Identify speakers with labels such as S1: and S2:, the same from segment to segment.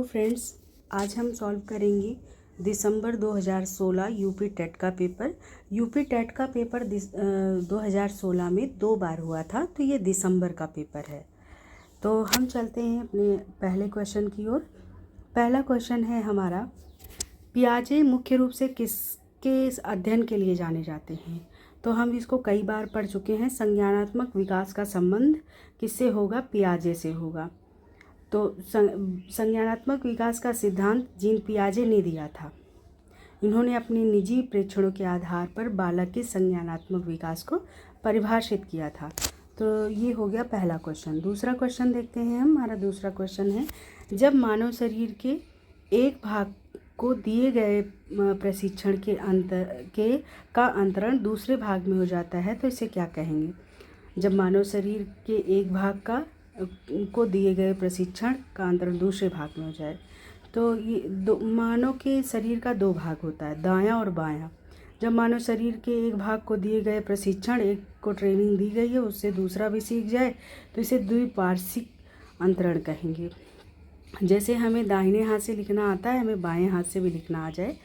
S1: Friends, आज हम solve करेंगे दिसंबर 2016 यूपी टेट का पेपर। यूपी टेट का पेपर 2016 में 2 बार हुआ था, तो ये दिसंबर का पेपर है। तो हम चलते हैं अपने पहले क्वेश्चन की ओर। पहला क्वेश्चन है हमारा, पियाजे मुख्य रूप से किसके अध्ययन के लिए जाने जाते हैं? तो हम इसको कई बार पढ़ चुके हैं। संज्ञानात्मक विकास का संबंध किससे होगा? पियाजे से होगा। तो संज्ञानात्मक विकास का सिद्धांत जीन पियाजे ने दिया था। इन्होंने अपने निजी प्रेक्षणों के आधार पर बालक के संज्ञानात्मक विकास को परिभाषित किया था। तो ये हो गया पहला क्वेश्चन। दूसरा क्वेश्चन देखते हैं हम। हमारा दूसरा क्वेश्चन है, जब मानव शरीर के एक भाग को दिए गए प्रशिक्षण का अंतरण दूसरे भाग में हो जाता है, तो इसे क्या कहेंगे? जब मानव शरीर के एक भाग को दिए गए प्रशिक्षण का अंतरण दूसरे भाग में हो जाए, तो ये मानव के शरीर का 2 भाग होता है, दायां और बायां। जब मानव शरीर के एक भाग को दिए गए प्रशिक्षण, एक को ट्रेनिंग दी गई है, उससे दूसरा भी सीख जाए, तो इसे द्विपार्श्विक अंतरण कहेंगे। जैसे हमें दाहिने हाथ से लिखना आता है, हमें बाएं हाथ से भी लिखना आ जाए,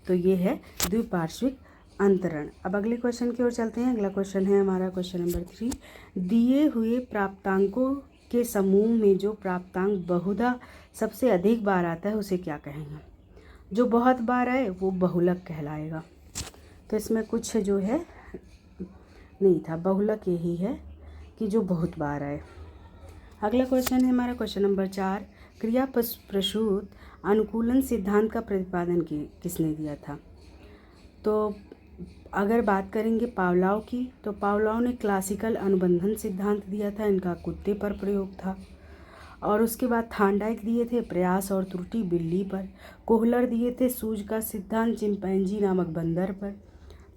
S1: तो ये है द्विपार्श्विक अंतरण। अब अगले क्वेश्चन की ओर चलते हैं। अगला क्वेश्चन है हमारा क्वेश्चन नंबर 3। दिए हुए प्राप्तांकों के समूह में जो प्राप्तांक बहुधा सबसे अधिक बार आता है, उसे क्या कहेंगे? जो बहुत बार आए वो बहुलक कहलाएगा। तो इसमें कुछ जो है नहीं था, बहुलक यही है कि जो बहुत बार आए। अगला क्वेश्चन है हमारा क्वेश्चन नंबर 4। क्रिया प्रसूत अनुकूलन सिद्धांत का प्रतिपादन किसने दिया था? तो अगर बात करेंगे पावलोव की, तो पावलोव ने क्लासिकल अनुबंधन सिद्धांत दिया था, इनका कुत्ते पर प्रयोग था। और उसके बाद थार्नडाइक दिए थे प्रयास और त्रुटि बिल्ली पर। कोहलर दिए थे सूझ का सिद्धांत चिंपैंजी नामक बंदर पर।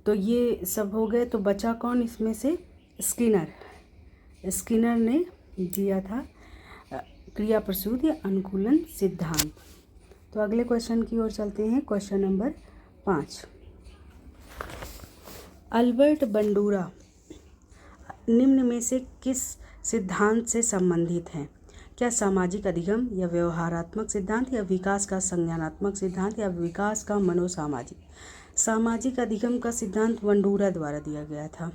S1: तो ये सब हो गए। तो बचा कौन इसमें से? स्किनर ने दिया था क्रिया प्रसूत या अनुकूलन सिद्धांत। तो अगले क्वेश्चन की ओर चलते हैं। Question number 5। अल्बर्ट बंडूरा निम्न में से किस सिद्धांत से संबंधित हैं? क्या सामाजिक अधिगम या व्यवहारात्मक सिद्धांत या विकास का संज्ञानात्मक सिद्धांत या विकास का मनोसामाजिक? सामाजिक अधिगम का सिद्धांत बंडूरा द्वारा दिया गया था।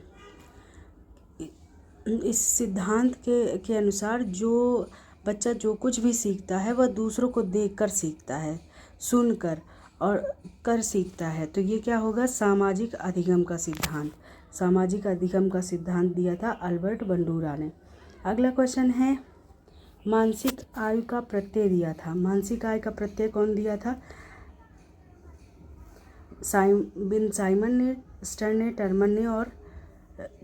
S1: इस सिद्धांत के अनुसार जो बच्चा जो कुछ भी सीखता है वह दूसरों को देखकर सीखता है, सुनकर और कर सीखता है। तो ये क्या होगा? सामाजिक अधिगम का सिद्धांत। सामाजिक अधिगम का सिद्धांत दिया था अल्बर्ट बंडूरा ने। अगला क्वेश्चन है, मानसिक आयु का प्रत्यय दिया था। मानसिक आयु का प्रत्यय कौन दिया था? बिन साइमन ने, स्टर ने, टर्मन ने और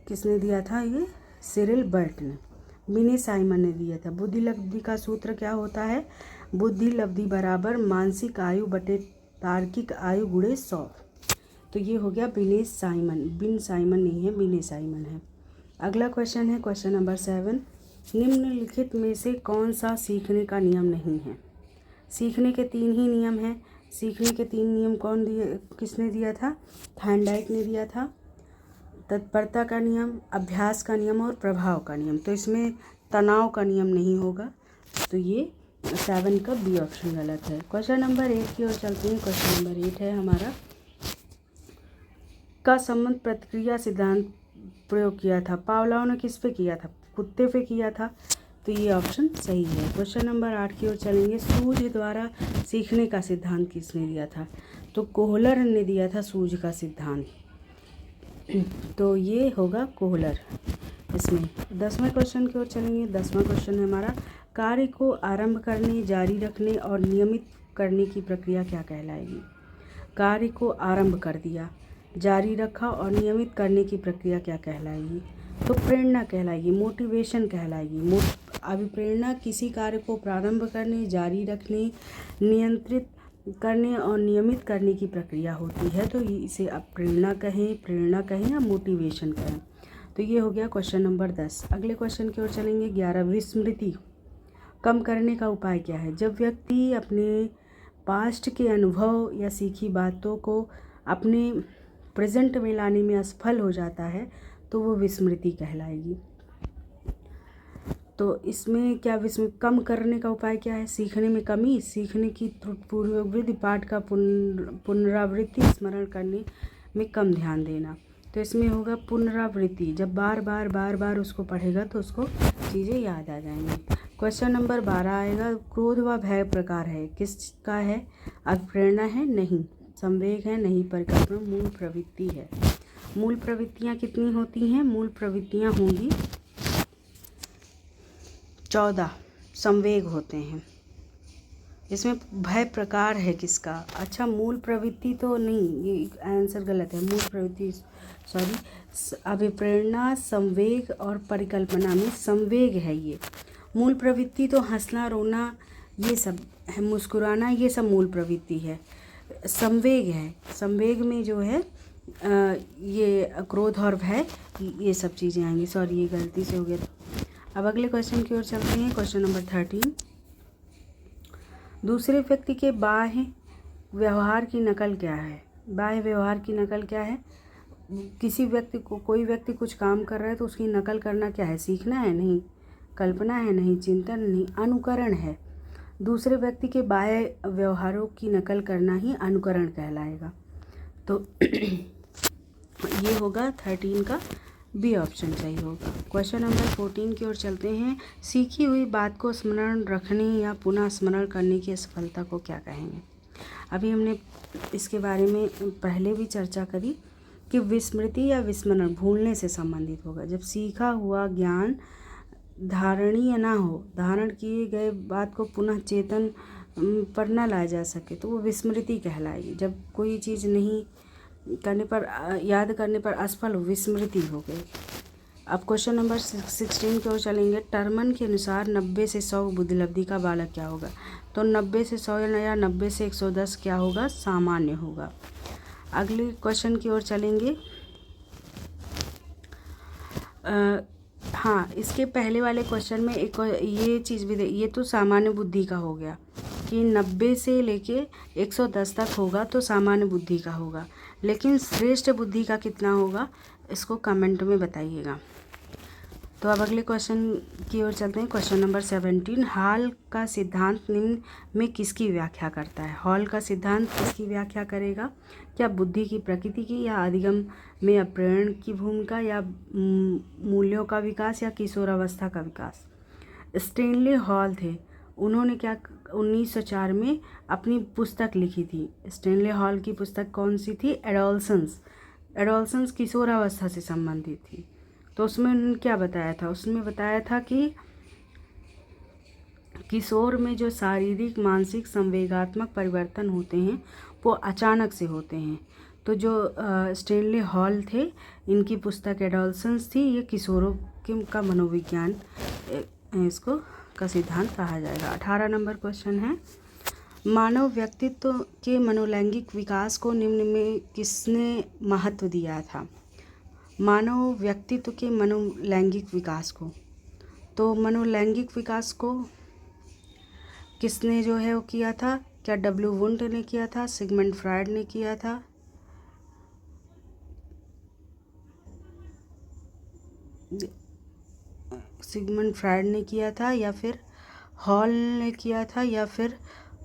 S1: किसने दिया था? ये सिरिल बर्ट ने। बिने साइमन ने दिया था। बुद्धि लब्धि का सूत्र क्या होता है? बुद्धि लब्धि बराबर मानसिक आयु बटे तार्किक आयु गुणे 100। तो ये हो गया बिने साइमन। बिन साइमन नहीं है, बिने साइमन है। अगला क्वेश्चन है क्वेश्चन नंबर 7। निम्नलिखित में से कौन सा सीखने का नियम नहीं है? सीखने के 3 ही नियम हैं। सीखने के 3 नियम किसने दिया था? थार्नडाइक ने दिया था। तत्परता का नियम, अभ्यास का नियम और प्रभाव का नियम। तो इसमें तनाव का नियम नहीं होगा। तो ये 7 का बी ऑप्शन गलत है। क्वेश्चन नंबर 8 की ओर चलते हैं। क्वेश्चन नंबर 8 है हमारा, का संबंध प्रतिक्रिया सिद्धांत प्रयोग किया था। पावलोव ने किस पे किया था? कुत्ते पे किया था। तो ये ऑप्शन सही है। क्वेश्चन नंबर 8 की ओर चलेंगे। सूझ द्वारा सीखने का सिद्धांत किसने दिया था? तो कोहलर ने दिया था सूझ का सिद्धांत। तो ये होगा कोहलर। इसमें 10वें क्वेश्चन की ओर चलेंगे। 10वां क्वेश्चन है हमारा, कार्य को आरंभ करने, जारी रखने और नियमित करने की प्रक्रिया क्या कहलाएगी? कार्य को आरंभ कर दिया, जारी रखा और नियमित करने की प्रक्रिया क्या कहलाएगी? तो प्रेरणा कहलाएगी, मोटिवेशन कहलाएगी। अभिप्रेरणा किसी कार्य को प्रारंभ करने, जारी रखने, नियंत्रित करने और नियमित करने की प्रक्रिया होती है। तो इसे आप प्रेरणा कहें या मोटिवेशन कहें। तो ये हो गया क्वेश्चन नंबर 10। अगले क्वेश्चन की ओर चलेंगे। 11, विस्मृति कम करने का उपाय क्या है? जब व्यक्ति अपने पास्ट के अनुभव या सीखी बातों को अपने प्रेजेंट में लाने में असफल हो जाता है, तो वो विस्मृति कहलाएगी। तो इसमें क्या कम करने का उपाय क्या है? सीखने में कमी, सीखने की पूर्ववृत्ति, पाठ का पुनरावृत्ति, स्मरण करने में कम ध्यान देना। तो इसमें होगा पुनरावृत्ति। जब बार बार उसको पढ़ेगा तो उसको चीज़ें याद आ जाएंगी। क्वेश्चन नंबर 12 आएगा, क्रोध व भय प्रकार है, किसका है? अभिप्रेरणा है? नहीं। संवेग है? नहीं। परिकल्पना। मूल प्रवृत्ति है। मूल प्रवृत्तियाँ कितनी होती हैं? मूल प्रवृत्तियाँ होंगी 14। संवेग होते हैं। इसमें भय प्रकार है किसका? अच्छा, मूल प्रवृत्ति तो नहीं, ये आंसर गलत है। मूल प्रवृत्ति अभिप्रेरणा, संवेग और परिकल्पना में संवेग है ये। मूल प्रवृत्ति तो हंसना, रोना, ये सब है, मुस्कुराना, ये सब मूल प्रवृत्ति है। संवेग है, संवेग में जो है ये क्रोध और भय, ये सब चीज़ें आएंगी। सॉरी, ये गलती से हो गया। अब अगले क्वेश्चन की ओर चलते हैं। क्वेश्चन नंबर 13, दूसरे व्यक्ति के बाह्य व्यवहार की नकल क्या है? बाह्य व्यवहार की नकल क्या है? किसी व्यक्ति को, कोई व्यक्ति कुछ काम कर रहा है तो उसकी नकल करना क्या है? सीखना है? नहीं। कल्पना है? नहीं। चिंतन? नहीं। अनुकरण है। दूसरे व्यक्ति के बाह्य व्यवहारों की नकल करना ही अनुकरण कहलाएगा। तो ये होगा 13 का बी ऑप्शन सही होगा। क्वेश्चन नंबर 14 की ओर चलते हैं। सीखी हुई बात को स्मरण रखने या पुनः स्मरण करने की सफलता को क्या कहेंगे? अभी हमने इसके बारे में पहले भी चर्चा करी कि विस्मृति या विस्मरण भूलने से संबंधित होगा। जब सीखा हुआ ज्ञान धारणीय ना हो, धारण किए गए बात को पुनः चेतन पर न लाया जा सके तो वो विस्मृति कहलाएगी। जब कोई चीज़ नहीं करने पर, याद करने पर असफल हो, विस्मृति हो गई। अब क्वेश्चन नंबर 16 की ओर चलेंगे। टर्मन के अनुसार 90 से 100 बुद्धिलब्धि का बालक क्या होगा? तो 90 से 100 या 90 से 110 क्या होगा? सामान्य होगा। अगले क्वेश्चन की ओर चलेंगे। हाँ, इसके पहले वाले क्वेश्चन में एक ये चीज़ भी ये तो सामान्य बुद्धि का हो गया कि 90 से लेके 110 तक होगा तो सामान्य बुद्धि का होगा, लेकिन श्रेष्ठ बुद्धि का कितना होगा इसको कमेंट में बताइएगा। तो अब अगले क्वेश्चन की ओर चलते हैं। क्वेश्चन नंबर 17, हॉल का सिद्धांत निम्न में किसकी व्याख्या करता है? हॉल का सिद्धांत किसकी व्याख्या करेगा? क्या बुद्धि की प्रकृति की, या अधिगम में अप्रेरण की भूमिका, या मूल्यों का विकास, या किशोरावस्था का विकास? स्टेनले हॉल थे, उन्होंने क्या 1904 में अपनी पुस्तक लिखी थी। स्टेनले हॉल की पुस्तक कौन सी थी? एडोलसेंस। एडोलसेंस किशोरावस्था से संबंधित थी। तो उसमें उन्होंने क्या बताया था? उसमें बताया था कि किशोर में जो शारीरिक, मानसिक, संवेगात्मक परिवर्तन होते हैं वो अचानक से होते हैं। तो जो स्टेनले हॉल थे, इनकी पुस्तक एडोलसेंस थी। ये किशोरों का मनोविज्ञान इसको का सिद्धांत कहा जाएगा। 18 नंबर क्वेश्चन है, मानव व्यक्तित्व के मनोलैंगिक विकास को निम्न में किसने महत्व दिया था? मानव व्यक्तित्व के मनोलैंगिक विकास को, तो मनोलैंगिक विकास को किसने जो है वो किया था? क्या डब्ल्यू वुंट ने किया था? सिगमंड फ्रायड ने किया था? सिगमंड फ्रायड ने किया था, या फिर हॉल ने किया था, या फिर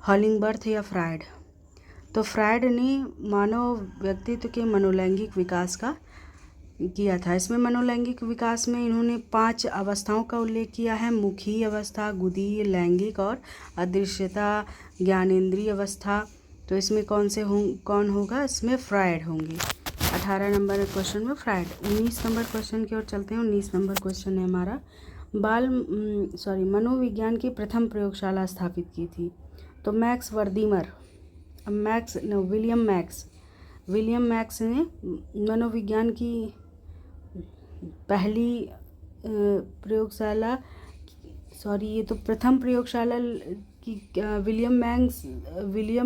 S1: हॉलिंगबर्थ या फ्रायड? तो फ्रायड ने मानव व्यक्तित्व के मनोलैंगिक विकास का किया था। इसमें मनोलैंगिक विकास में इन्होंने 5 अवस्थाओं का उल्लेख किया है। मुखी अवस्था, गुदी, लैंगिक और अदृश्यता, ज्ञानेंद्रिय अवस्था। तो इसमें कौन होगा? इसमें फ्रायड होंगे। 18 नंबर क्वेश्चन में फ्रायड। 19 नंबर क्वेश्चन की ओर चलते हैं। 19 नंबर क्वेश्चन है हमारा, मनोविज्ञान की प्रथम प्रयोगशाला स्थापित की थी? तो मैक्स वर्दीमर, विलियम मैक्स ने मनोविज्ञान की पहली प्रयोगशाला, ये तो प्रथम प्रयोगशाला की विलियम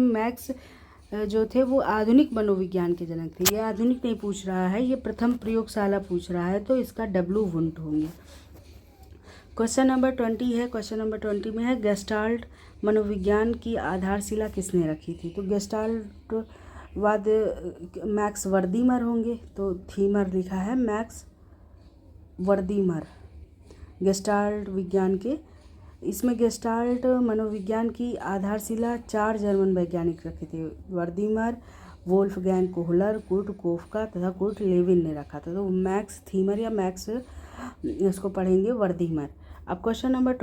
S1: मैक्स जो थे वो आधुनिक मनोविज्ञान के जनक थे। ये आधुनिक नहीं पूछ रहा है, ये प्रथम प्रयोगशाला पूछ रहा है, तो इसका डब्ल्यू वुंट होंगे। क्वेश्चन नंबर 20 है। क्वेश्चन नंबर 20 में है, गेस्टाल्ट मनोविज्ञान की आधारशिला किसने रखी थी? तो गेस्टाल्ट वाद मैक्स वर्दीमर होंगे। तो थीमर लिखा है, मैक्स वर्दीमर। गेस्टाल्ट विज्ञान के, इसमें गेस्टाल्ट मनोविज्ञान की आधारशिला 4 जर्मन वैज्ञानिक रखे थे, वर्दीमर, वोल्फगैंग कोहलर, कुर्ट कोफका तथा कुर्ट लेविन ने रखा था। तो मैक्स थीमर या मैक्स इसको पढ़ेंगे वर्दीमर। अब क्वेश्चन नंबर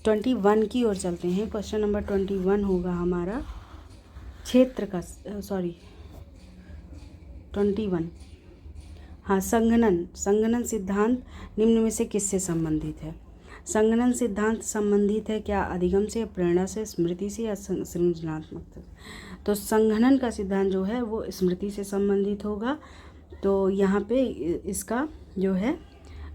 S1: 21 की ओर चलते हैं। क्वेश्चन नंबर 21 होगा हमारा क्षेत्र का 21, हाँ, संघनन सिद्धांत निम्न में से किससे संबंधित है? संघनन सिद्धांत संबंधित है क्या अधिगम से, प्रेरणा से, स्मृति से या सृजनात्मक से? तो संघनन का सिद्धांत जो है वो स्मृति से संबंधित होगा। तो यहाँ पे इसका जो है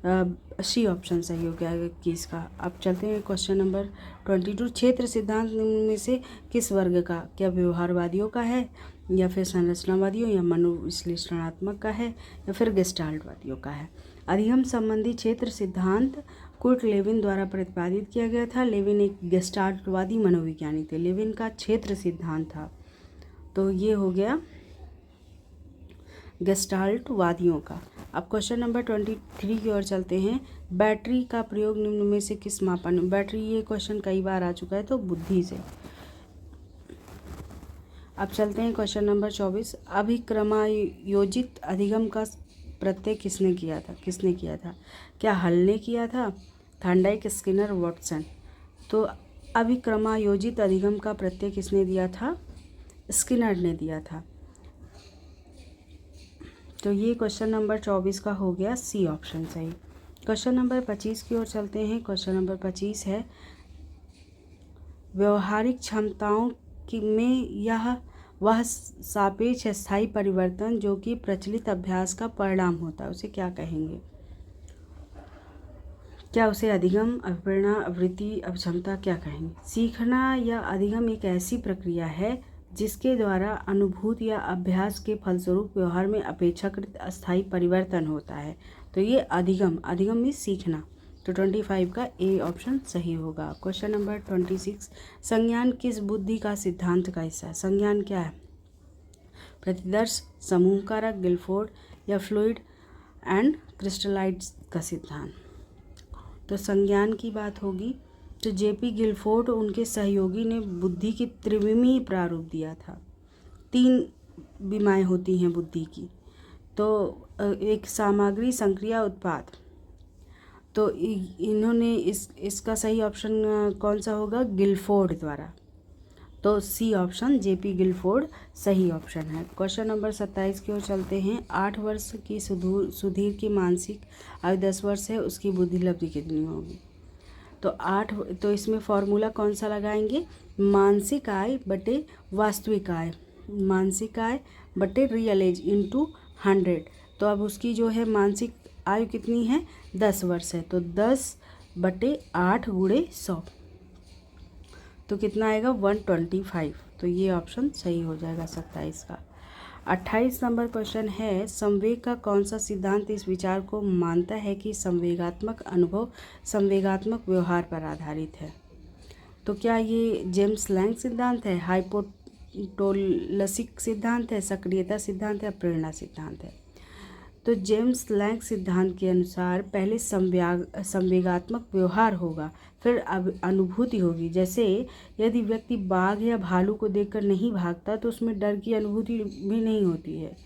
S1: सी ऑप्शन सही हो गया कि इसका। अब चलते हैं क्वेश्चन नंबर 22। क्षेत्र सिद्धांत में से किस वर्ग का, क्या व्यवहारवादियों का है या फिर संरचनावादियों या मनोविश्लेषणात्मक का है या फिर गेस्टाल्टवादियों का है? अधिगम संबंधी क्षेत्र सिद्धांत कुर्ट लेविन द्वारा प्रतिपादित किया गया था। लेविन एक गेस्टाल्टवादी मनोविज्ञानी थे। लेविन का क्षेत्र सिद्धांत था। तो ये हो गया गेस्टाल्टवादियों का। अब क्वेश्चन नंबर 23 की ओर चलते हैं। बैटरी का प्रयोग निम्न में से किस मापन, बैटरी, ये क्वेश्चन कई बार आ चुका है, तो बुद्धि से। अब चलते हैं क्वेश्चन नंबर 24। अभिक्रमायोजित अधिगम का प्रत्यय किसने किया था? क्या हल ने किया था, थॉर्नडाइक, स्किनर, वाटसन? तो अभिक्रमायोजित अधिगम का प्रत्यय किसने दिया था? स्किनर ने दिया था। तो ये क्वेश्चन नंबर 24 का हो गया सी ऑप्शन सही। क्वेश्चन नंबर 25 की ओर चलते हैं। क्वेश्चन नंबर 25 है व्यवहारिक क्षमताओं में वह सापेक्ष स्थायी परिवर्तन जो कि प्रचलित अभ्यास का परिणाम होता है, उसे क्या कहेंगे? क्या उसे अधिगम, अभिप्रेरणा, अवृत्ति, अभिक्षमता क्या कहेंगे? सीखना या अधिगम एक ऐसी प्रक्रिया है जिसके द्वारा अनुभूति या अभ्यास के फलस्वरूप व्यवहार में अपेक्षाकृत अस्थायी परिवर्तन होता है। तो ये अधिगम में सीखना। तो 25 का ए ऑप्शन सही होगा। Question number 26। संज्ञान किस बुद्धि का सिद्धांत का हिस्सा है? संज्ञान क्या है? प्रतिदर्श, समूह कारक, गिलफोर्ड या फ्लूइड एंड क्रिस्टलाइट्स का सिद्धांत। तो संज्ञान की बात होगी तो जेपी गिलफोर्ड उनके सहयोगी ने बुद्धि की त्रिविमीय प्रारूप दिया था। 3 विमाएँ होती हैं बुद्धि की। तो एक सामग्री, संक्रिया, उत्पाद। तो इन्होंने इसका सही ऑप्शन कौन सा होगा? गिलफोर्ड द्वारा। तो सी ऑप्शन जेपी गिलफोर्ड सही ऑप्शन है। क्वेश्चन नंबर 27 की ओर चलते हैं। 8 वर्ष की सुधीर की मानसिक आयु 10 वर्ष है, उसकी बुद्धि लब्धि कितनी होगी? तो इसमें फॉर्मूला कौन सा लगाएंगे? मानसिक आय बटे वास्तविक आय, मानसिक आय बटे रियल एज इंटू 100। तो अब उसकी जो है मानसिक आयु कितनी है? 10 वर्ष है। तो 10 बटे 8 गुणे 100, तो कितना आएगा? 125। तो ये ऑप्शन सही हो जाएगा 27 का। 28 नंबर क्वेश्चन है संवेग का कौन सा सिद्धांत इस विचार को मानता है कि संवेगात्मक अनुभव संवेगात्मक व्यवहार पर आधारित है? तो क्या ये जेम्स लैंग सिद्धांत है, हाइपोटोलसिक सिद्धांत है, सक्रियता सिद्धांत है, प्रेरणा सिद्धांत है? तो जेम्स लैंग सिद्धांत के अनुसार पहले संवेगात्मक व्यवहार होगा, फिर अनुभूति होगी। जैसे यदि व्यक्ति बाघ या भालू को देखकर नहीं भागता तो उसमें डर की अनुभूति भी नहीं होती है।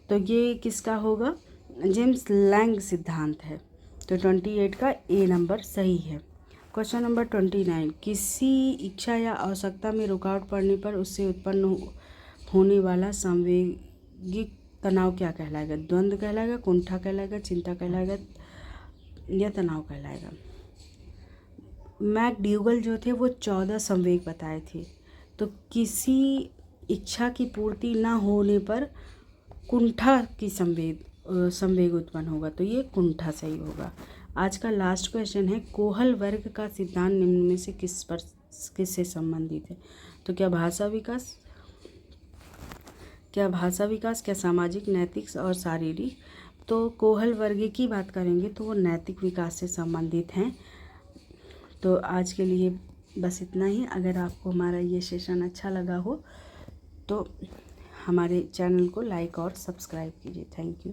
S1: तो ये किसका होगा? जेम्स लैंग सिद्धांत है। तो 28 का ए नंबर सही है। Question number 29। किसी इच्छा या आवश्यकता में रुकावट पड़ने पर उससे उत्पन्न होने वाला संवेगिक तनाव क्या कहलाएगा? द्वंद्व कहलाएगा, कुंठा कहलाएगा, चिंता कहलाएगा या तनाव कहलाएगा? मैकडूगल जो थे वो 14 संवेग बताए थे। तो किसी इच्छा की पूर्ति ना होने पर कुंठा की संवेग उत्पन्न होगा, तो ये कुंठा सही होगा। आज का लास्ट क्वेश्चन है कोहल वर्ग का सिद्धांत निम्न में से किससे संबंधित है? तो क्या भाषा विकास, क्या सामाजिक, नैतिक और शारीरिक? तो कोहल वर्ग की बात करेंगे तो वो नैतिक विकास से संबंधित हैं। तो आज के लिए बस इतना ही। अगर आपको हमारा ये सेशन अच्छा लगा हो तो हमारे चैनल को लाइक और सब्सक्राइब कीजिए। Thank you.